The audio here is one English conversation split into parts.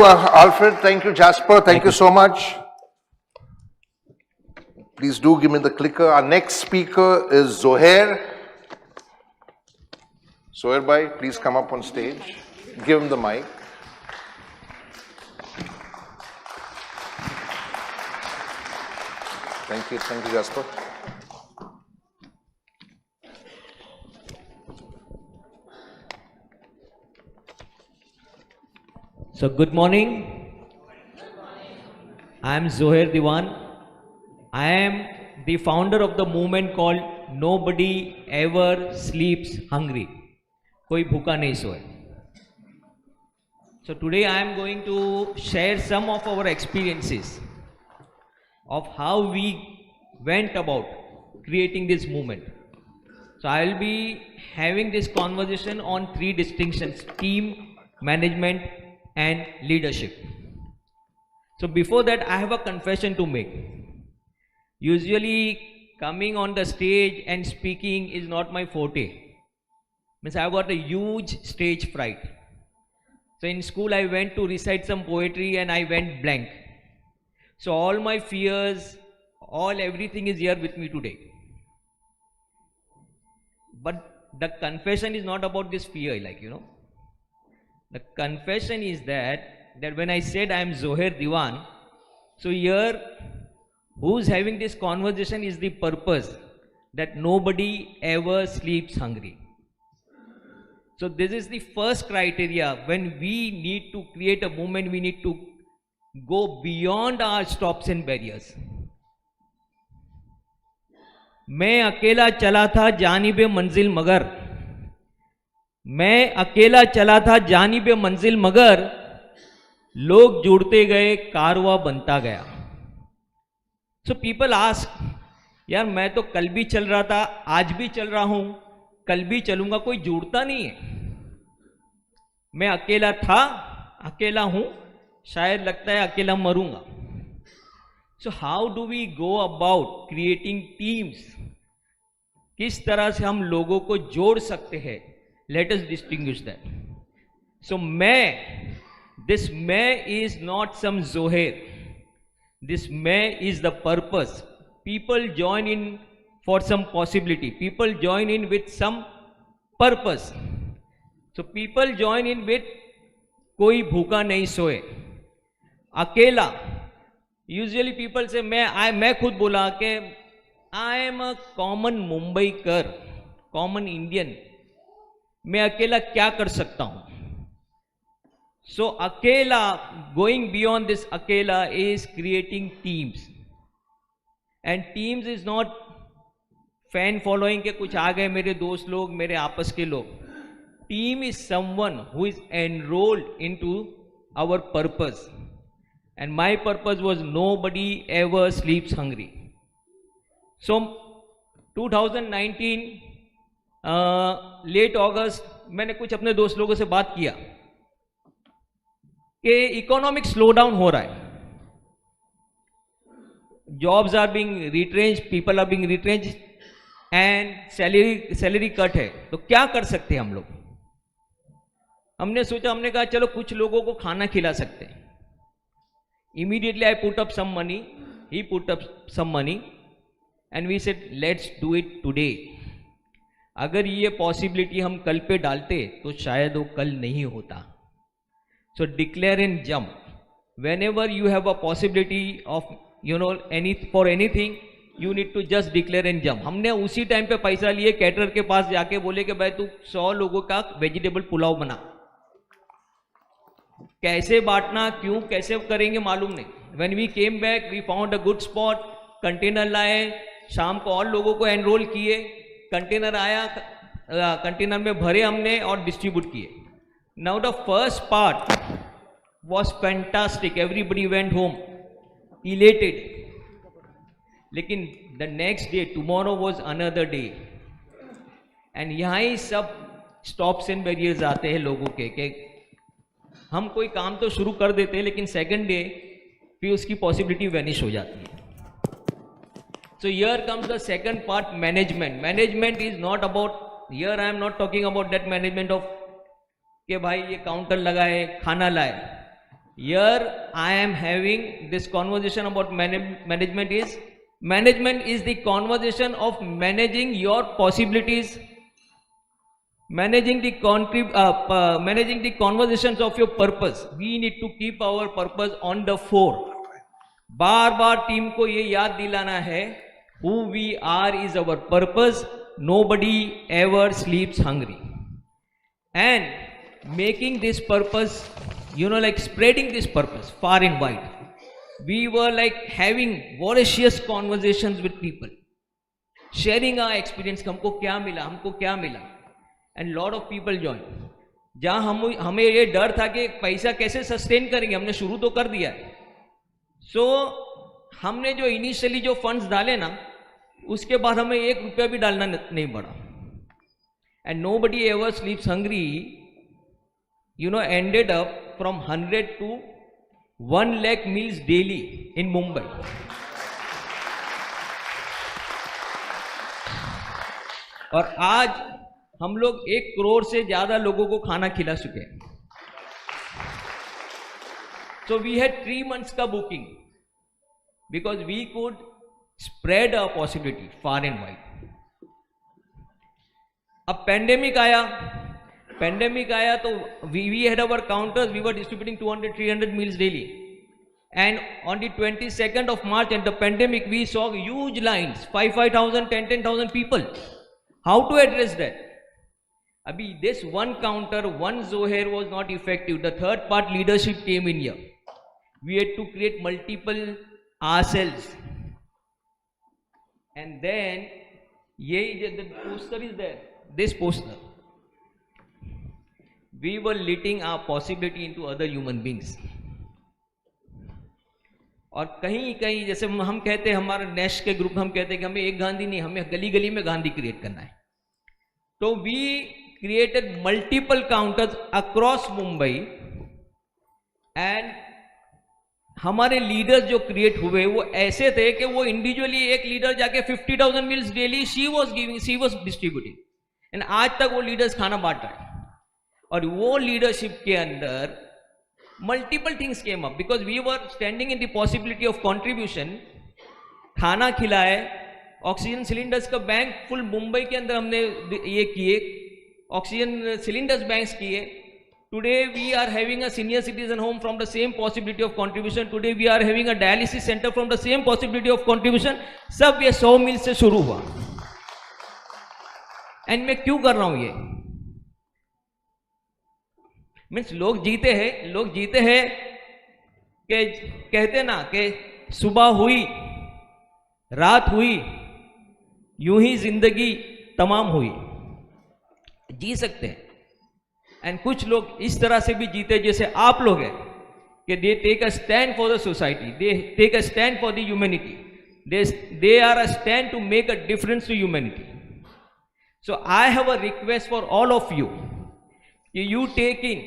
Alfred, thank you. Jasper, thank you so much. Please do give me the clicker. Our next speaker is Zohair. Zohair bhai, please come up on stage. Give him the mic. Thank you, Jasper. So good morning. I am Zohair Diwan. I am the founder of the movement called Nobody Ever Sleeps Hungry. कोई भूखा नहीं सोए. So today I am going to share some of our experiences of how we went about creating this movement. So I will be having this conversation on three distinctions: team, management, and leadership. So before that, I have a confession to make. Usually coming on the stage and speaking is not my forte. Means I've got a huge stage fright. So in school I went to recite some poetry and I went blank. So all my fears, everything is here with me today. But the confession is not about this fear, The confession is that when I said I am Zohair Diwan, so here who's having this conversation is the purpose that nobody ever sleeps hungry. So this is the first criteria. When we need to create a movement, we need to go beyond our stops and barriers. मैं अकेला चला था जानिबे मंजिल मगर, मैं अकेला चला था जानिबे मंजिल मगर, लोग जुड़ते गए कारवा बनता गया. So people ask, यार मैं तो कल भी चल रहा था, आज भी चल रहा हूं, कल भी चलूंगा, कोई जुड़ता नहीं है. मैं अकेला था, अकेला हूं, शायद लगता है अकेला मरूंगा. So how do we go about creating teams? किस तरह से हम लोगों को जोड़ सकते हैं? Let us distinguish that. So this मैं is not some Zohair. This मैं is the purpose. People join in for some possibility. People join in with some purpose. So people join in with कोई भूखा नहीं सोए. अकेला. Usually people say मैं खुद बोला कि I am a common Mumbaikar, common Indian. मैं अकेला क्या कर सकता हूं? So अकेला, going beyond this अकेला is creating teams. And teams is not fan following के कुछ आ गए मेरे दोस्त लोग, मेरे आपस के लोग. Team is someone who is enrolled into our purpose. And my purpose was nobody ever sleeps hungry. So 2019 late अगस्त मैंने कुछ अपने दोस्त लोगों से बात किया कि इकोनॉमिक स्लो डाउन हो रहा है. Jobs are being retrenched, people are being retrenched and salary cut है. तो क्या कर सकते हैं हम लोग? हमने सोचा, हमने कहा चलो कुछ लोगों को खाना खिला सकते हैं. Immediately I put up some money, he put up some money and we said let's do it today. अगर ये पॉसिबिलिटी हम कल पे डालते तो शायद वो कल नहीं होता. So declare and jump. Whenever you have a possibility of for anything, you need to just declare and jump. हमने उसी टाइम पे पैसा लिए, कैटरर के पास जाके बोले कि भाई तू 100 लोगों का वेजिटेबल पुलाव बना. कैसे बांटना, क्यों, कैसे करेंगे मालूम नहीं. When we came back, we found a good spot. Container लाए, शाम को और लोगों को एनरोल किए. कंटेनर आया, कंटेनर में भरे हमने और डिस्ट्रीब्यूट किए. Now the first part was fantastic. Everybody went home elated. लेकिन the next day, tomorrow was another day. And यहाँ ही सब stops and barriers आते हैं लोगों के हम कोई काम तो शुरू कर देते हैं लेकिन सेकंड डे फिर उसकी पॉसिबिलिटी वैनिश हो जाती है. So here comes the second part, management. Management is not about, here I am not talking about that management of कि भाई ये काउंटर लगाए, खाना लाए. Here I am having this conversation about management is the conversation of managing your possibilities, managing the managing the conversations of your purpose. We need to keep our purpose on the fore. Bar bar team को ये याद दिलाना है, who we are is our purpose. Nobody ever sleeps hungry. And making this purpose, like spreading this purpose far and wide. We were like having voracious conversations with people, sharing our experience. हमको क्या मिला, and lot of people join. जहाँ हमें ये डर था कि पैसा कैसे सस्टेन करेंगे, हमने शुरू तो कर दिया है. सो हमने जो इनिशियली जो फंड्स डाले ना, उसके बाद हमें 1 रुपया भी डालना नहीं पड़ा. And nobody ever स्लीप्स hungry ended up from 100 to 1 lakh meals daily in Mumbai. और आज हम लोग 1 करोड़ से ज्यादा लोगों को खाना खिला चुके हैं. So we had 3 months का booking because we could spread our possibility far and wide. अब pandemic आया तो we had our counters, we were distributing 200-300 meals daily. And on the 22nd of March and the pandemic, we saw huge lines, 5,000, 10,000 people. How to address that? Abhi, this one counter, one Zohair was not effective. The third part leadership came in here. We had to create multiple ourselves. And then, the poster is there. This poster. We were letting our possibility into other human beings. और कहीं कहीं जैसे हम कहते हैं, हमारे नेश के group हम कहते हैं कि हमें एक गांधी नहीं, हमें गली गली में गांधी क्रिएट करना है. तो we created multiple counters across Mumbai. And हमारे लीडर्स जो क्रिएट हुए वो ऐसे थे कि वो इंडिविजुअली एक लीडर जाके 50,000 meals daily she was distributing. And आज तक वो लीडर्स खाना बांट रहे हैं. और वो लीडरशिप के अंदर multiple things came up because we were standing in the possibility of contribution. खाना खिलाए, ऑक्सीजन सिलेंडर्स का बैंक फुल मुंबई के अंदर हमने ये किए, ऑक्सीजन सिलेंडर्स बैंक्स किए. Today we are having a senior citizen home from the same possibility of contribution. Today we are having a dialysis centre from the same possibility of contribution. सब ये 100 मील से शुरू हुआ. एंड मैं क्यों कर रहा हूं ये? मीन्स लोग जीते हैं कि कहते ना कि सुबह हुई, रात हुई, यूं ही जिंदगी तमाम हुई. जी सकते हैं. एंड कुछ लोग इस तरह से भी जीते जैसे आप लोग हैं कि they take a stand for the society, they take a stand for the humanity, they are a stand to make a difference to humanity. So I have a request for all of you कि you take in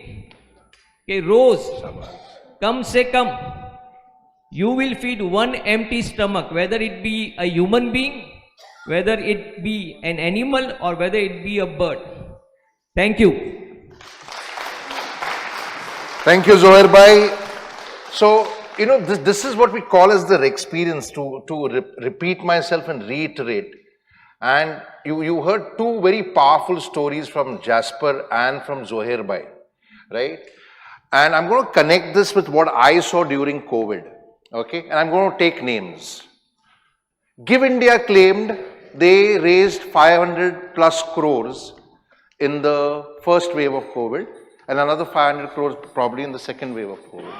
कि रोज कम से कम you will feed 1 empty stomach, whether it be a human being, whether it be an animal, or whether it be a bird. Thank you. Thank you, Zohair bhai. So, this is what we call as the experience, to repeat myself and reiterate. And you heard 2 very powerful stories from Jasper and from Zohair bhai, right? And I'm going to connect this with what I saw during COVID, okay? And I'm going to take names. Give India claimed they raised 500 plus crores in the first wave of COVID and another 500 crores probably in the second wave of COVID.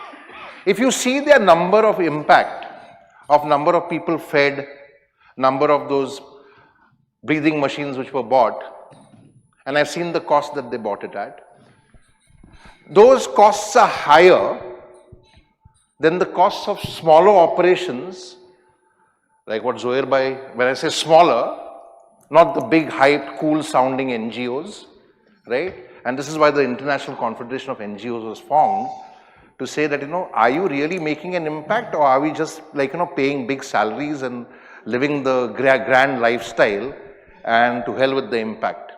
If you see their number of impact, of number of people fed, number of those breathing machines which were bought, and I've seen the cost that they bought it at, those costs are higher than the costs of smaller operations, like what Zohair bhai, when I say smaller, not the big hyped, cool sounding NGOs, right? And this is why the International Confederation of NGOs was formed, to say that, are you really making an impact, or are we just paying big salaries and living the grand lifestyle, and to hell with the impact.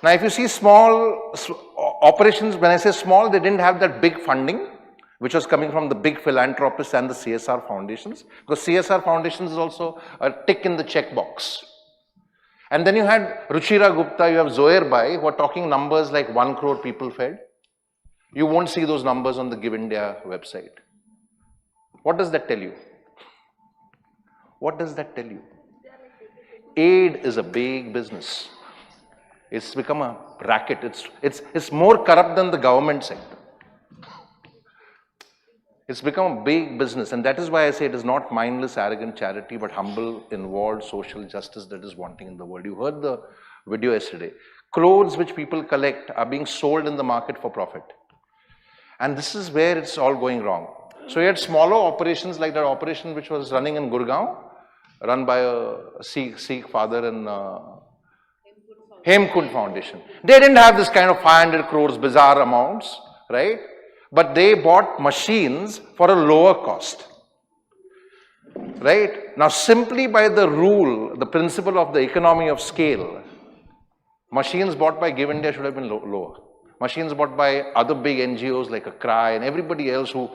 Now, if you see small operations, when I say small, they didn't have that big funding, which was coming from the big philanthropists and the CSR foundations, because CSR foundations is also a tick in the checkbox. And then you had Ruchira Gupta, you have Zohair Bhai, who are talking numbers like 1 crore people fed. You won't see those numbers on the Give India website. What does that tell you? What does that tell you? Aid is a big business. It's become a racket. It's more corrupt than the government sector. It's become a big business, and that is why I say it is not mindless, arrogant charity, but humble, involved social justice that is wanting in the world. You heard the video yesterday. Clothes which people collect are being sold in the market for profit. And this is where it's all going wrong. So you had smaller operations like that operation which was running in Gurgaon, run by a Sikh father in Hemkund Foundation. They didn't have this kind of 500 crores bizarre amounts, right? But they bought machines for a lower cost, right? Now, simply by the rule, the principle of the economy of scale, machines bought by Give India should have been lower. Machines bought by other big NGOs like a CRY and everybody else who,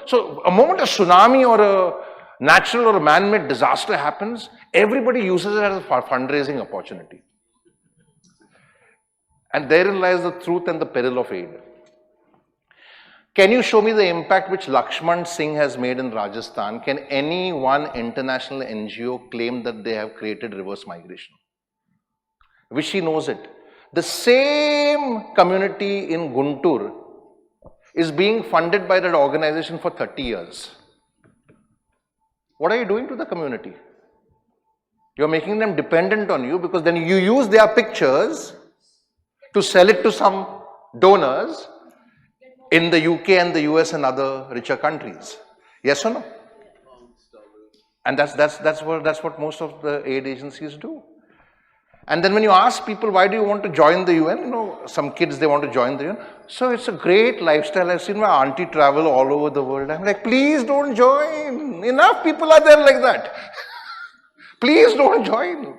so a moment a tsunami or a natural or a man-made disaster happens, everybody uses it as a fundraising opportunity. And therein lies the truth and the peril of aid. Can you show me the impact which Lakshman Singh has made in Rajasthan? Can any one international NGO claim that they have created reverse migration? Which he knows it. The same community in Guntur is being funded by that organization for 30 years. What are you doing to the community? You're making them dependent on you, because then you use their pictures to sell it to some donors in the UK and the US and other richer countries. Yes or no? And that's what most of the aid agencies do. And then when you ask people, why do you want to join the UN? Some kids, they want to join the UN. So it's a great lifestyle. I've seen my auntie travel all over the world. I'm like, please don't join. Enough people are there like that. Please don't join.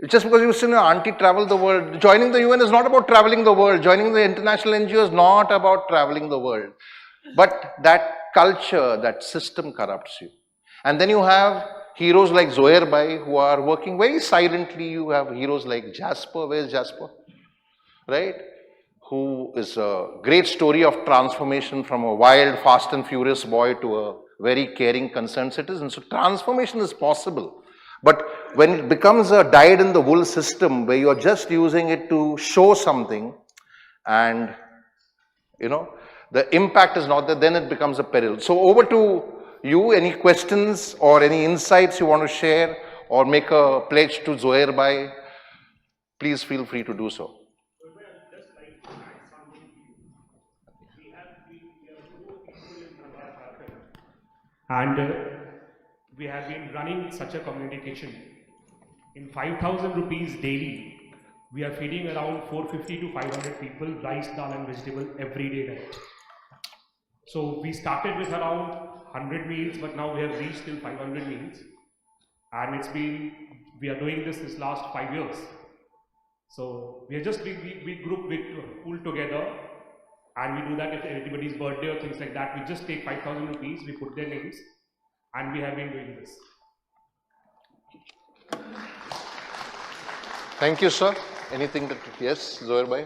Just because you've seen your auntie travel the world, joining the UN is not about traveling the world. Joining the international NGO is not about traveling the world. But that culture, that system corrupts you. And then you have heroes like Zohair Bhai who are working very silently. You have heroes like Jasper. Where's Jasper? Right? Who is a great story of transformation from a wild, fast and furious boy to a very caring, concerned citizen. So transformation is possible. But when it becomes a dyed-in-the-wool system where you're just using it to show something and, the impact is not there, then it becomes a peril. So over to you. Any questions or any insights you want to share or make a pledge to Zohair Bhai, please feel free to do so. And we have been running such a community kitchen. In 5,000 rupees daily, we are feeding around 450 to 500 people rice, dal and vegetable every day night. So we started with around 100 meals, but now we have reached till 500 meals. And we are doing this last 5 years. So we pool together, and we do that if anybody's birthday or things like that. We just take 5,000 rupees, we put their names, and we have been doing this. Thank you, sir. Anything that, yes, Zohair Bhai?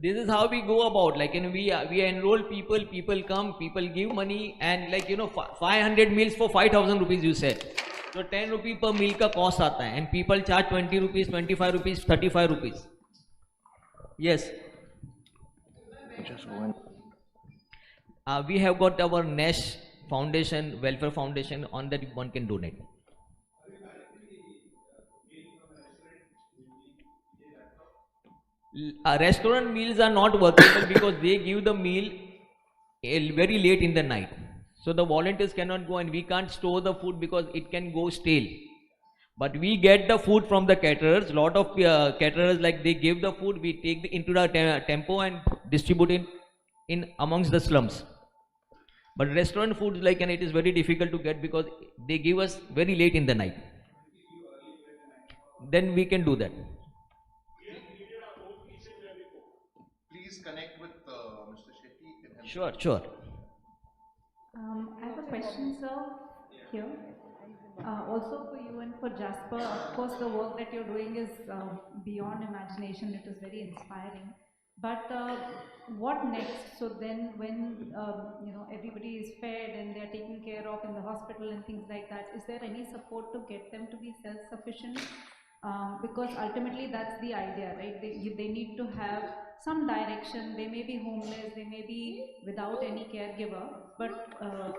This is how we go about, we enroll people come, people give money, and 500 meals for 5,000 rupees you said. So 10 rupees per meal ka cost aata hai, and people charge 20 rupees, 25 rupees, 35 rupees. Yes. Just go in. We have got our NESH foundation, welfare foundation, on that one can donate. Restaurant meals are not workable because they give the meal very late in the night. So the volunteers cannot go, and we can't store the food because it can go stale. But we get the food from the caterers. Lot of caterers, they give the food, we take into the tempo and distribute it in amongst the slums. But restaurant foods, and it is very difficult to get because they give us very late in the night. Then we can do that. Please connect with Mr. Shetty. Sure. question, sir, here. Also for you and for Jasper, of course, the work that you're doing is beyond imagination. It is very inspiring. But what next? So then, when everybody is fed and they are taken care of in the hospital and things like that, is there any support to get them to be self-sufficient? Because ultimately that's the idea, right? They need to have some direction. They may be homeless, they may be without any caregiver, but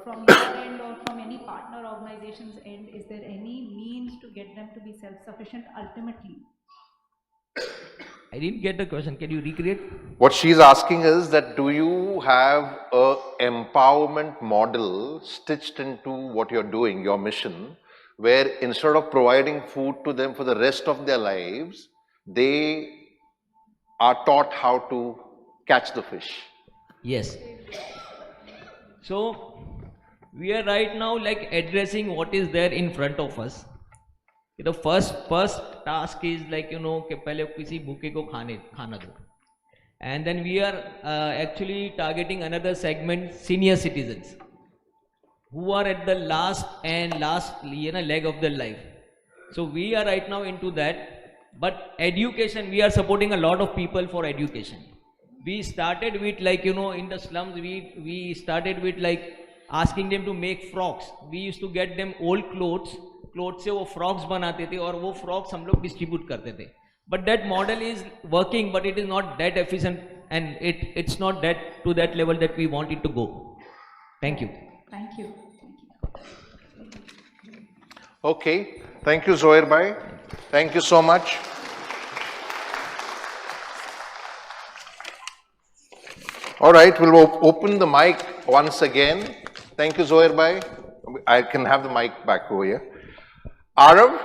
from your end or from any partner organization's end, is there any means to get them to be self-sufficient ultimately? I didn't get the question. Can you recreate? What she's asking is that do you have a empowerment model stitched into what you're doing, your mission, where instead of providing food to them for the rest of their lives, they are taught how to catch the fish? Yes. So we are right now like addressing what is there in front of us. The first task is like कि पहले किसी भूखे को खाना दो, and then we are actually targeting another segment, senior citizens, who are at the last leg of their life. So we are right now into that. But education, we are supporting a lot of people for education. We started with like in the slums we started with like asking them to make frocks. We used to get them old clothes से वो frocks बनाते थे और वो frocks हम लोग distribute करते थे. But that model is working, but it is not that efficient, and it's not that to that level that we want it to go. Thank you. Thank you. Okay, thank you, Zohair bhai. Thank you so much. All right, we'll open the mic once again. Thank you, Zohair bhai. I can have the mic back over here. Arav,